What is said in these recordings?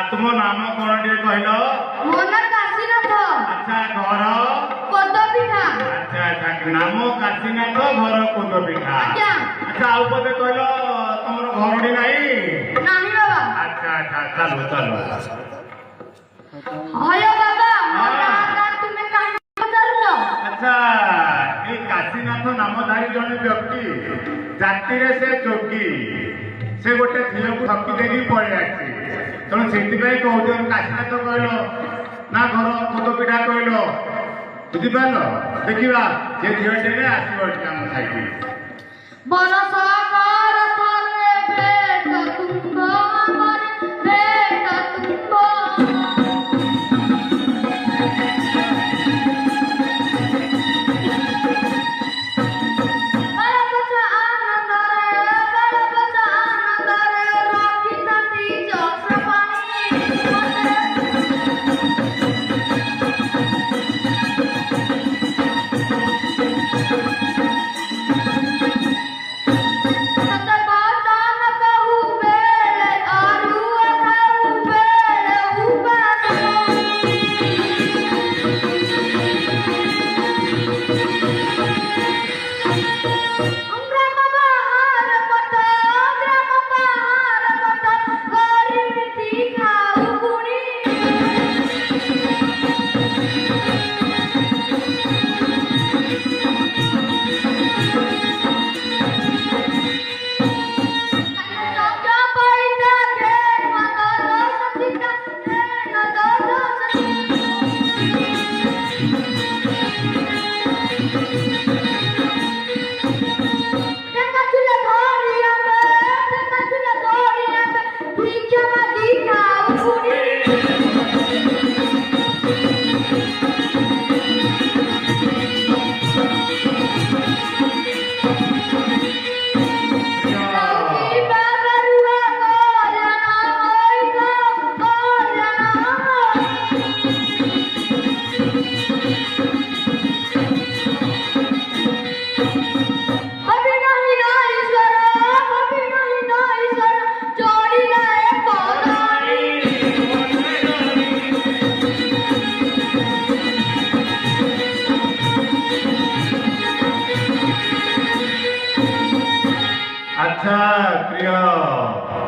तुम नाम कौन टे कहल मो ना काशीनाथ। अच्छा घर कोदपिठा। अच्छा अच्छा नाम काशीनाथ घर कोदपिठा। अच्छा आउ पदे कहल तुम घरटी नहीं नहीं बाबा। अच्छा अच्छा चलो चलो हयो बाबा ना तुम्हें कहां पचारुलो। अच्छा ए काशीनाथ नामधारी जने व्यक्ति जाति रे से जोगी से गोटे झील को ठकी देगी पड़े आसी तेणु से कहते काशीनाथ कहल ना घर कोदपिठा कहल बुझिपार देखा से झील आसब आम खाई बरस कर थरे भेट तुंग हमर भेट तुंग जोड़ी ଆଚ୍ଛା ପ୍ରିୟ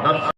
ଦର୍ଶକ